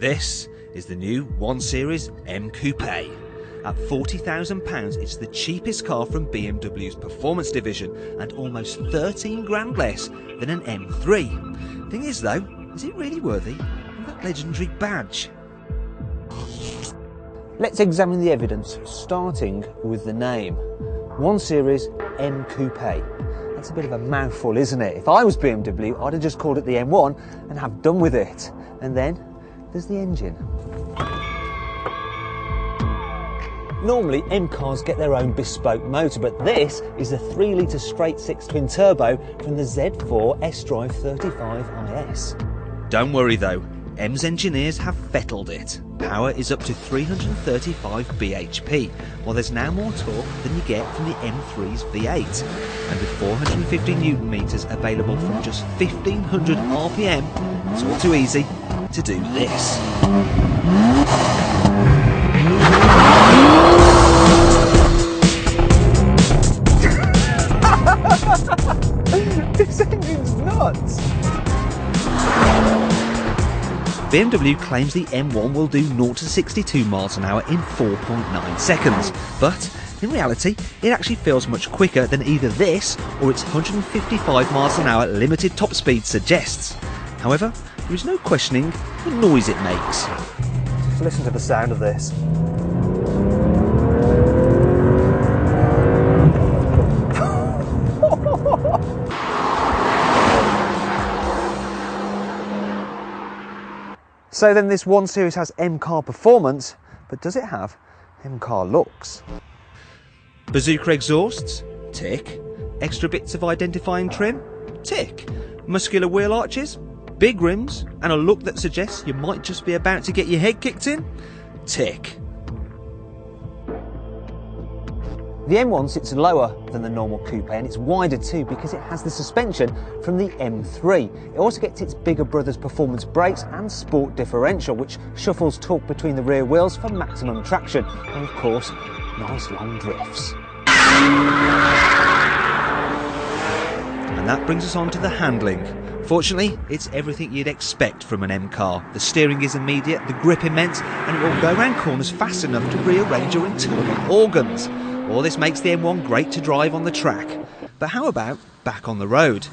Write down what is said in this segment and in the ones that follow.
This is the new 1 Series M Coupe. At £40,000, it's the cheapest car from BMW's performance division and almost 13 grand less than an M3. Thing is though, is it really worthy of that legendary badge? Let's examine the evidence, starting with the name. 1 Series M Coupe. That's a bit of a mouthful, isn't it? If I was BMW, I'd have just called it the M1 and have done with it. And then there's the engine. Normally, M cars get their own bespoke motor, but this is a 3-litre straight-six twin-turbo from the Z4 S-Drive 35IS. Don't worry though, M's engineers have fettled it. Power is up to 335 bhp, while there's now more torque than you get from the M3's V8. And with 450 Nm available from just 1500 RPM, it's all too easy to do this. This engine's nuts! BMW claims the M1 will do 0 to 62 miles an hour in 4.9 seconds, but in reality it actually feels much quicker than either this or its 155 miles an hour limited top speed suggests. However, there is no questioning the noise it makes. Just listen to the sound of this. So then this 1 Series has M-car performance, but does it have M-car looks? Bazooka exhausts? Tick. Extra bits of identifying trim? Tick. Muscular wheel arches? Big rims? And a look that suggests you might just be about to get your head kicked in? Tick. The M1 sits lower than the normal coupe, and it's wider too because it has the suspension from the M3. It also gets its bigger brother's performance brakes and sport differential, which shuffles torque between the rear wheels for maximum traction, and of course, nice long drifts. And that brings us on to the handling. Fortunately, it's everything you'd expect from an M car. The steering is immediate, the grip immense, and it will go around corners fast enough to rearrange your internal organs. All this makes the M1 great to drive on the track. But how about back on the road?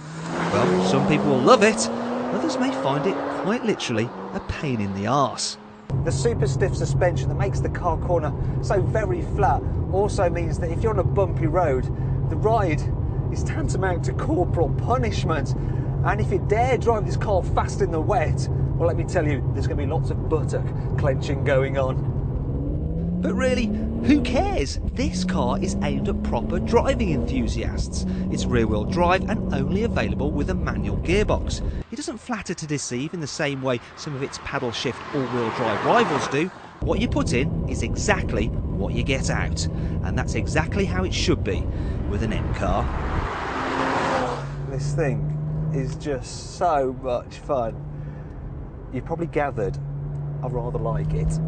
Well, some people will love it, others may find it quite literally a pain in the arse. The super stiff suspension that makes the car corner so very flat also means that if you're on a bumpy road, the ride is tantamount to corporal punishment. And if you dare drive this car fast in the wet, well, let me tell you, there's going to be lots of buttock clenching going on. But really, who cares? This car is aimed at proper driving enthusiasts. It's rear-wheel drive and only available with a manual gearbox. It doesn't flatter to deceive in the same way some of its paddle shift all-wheel drive rivals do. What you put in is exactly what you get out. And that's exactly how it should be with an M car. This thing is just so much fun. You've probably gathered I rather like it.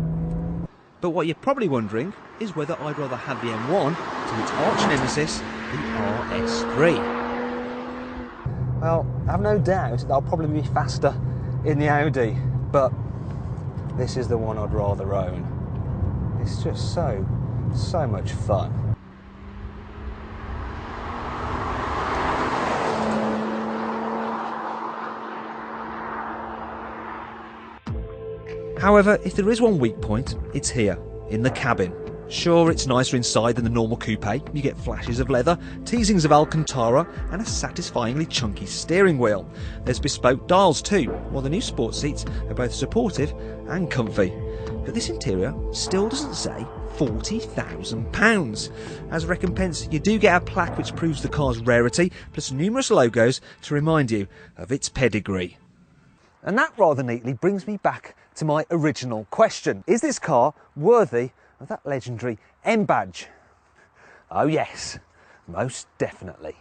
But what you're probably wondering is whether I'd rather have the M1 to its arch nemesis, the RS3. Well, I have no doubt that I'll probably be faster in the Audi, but this is the one I'd rather own. It's just so much fun. However, if there is one weak point, it's here, in the cabin. Sure, it's nicer inside than the normal coupe. You get flashes of leather, teasings of Alcantara, and a satisfyingly chunky steering wheel. There's bespoke dials too, while the new sports seats are both supportive and comfy. But this interior still doesn't say £40,000. As recompense, you do get a plaque which proves the car's rarity, plus numerous logos to remind you of its pedigree. And that rather neatly brings me back to my original question. Is this car worthy of that legendary M badge? Oh yes, most definitely.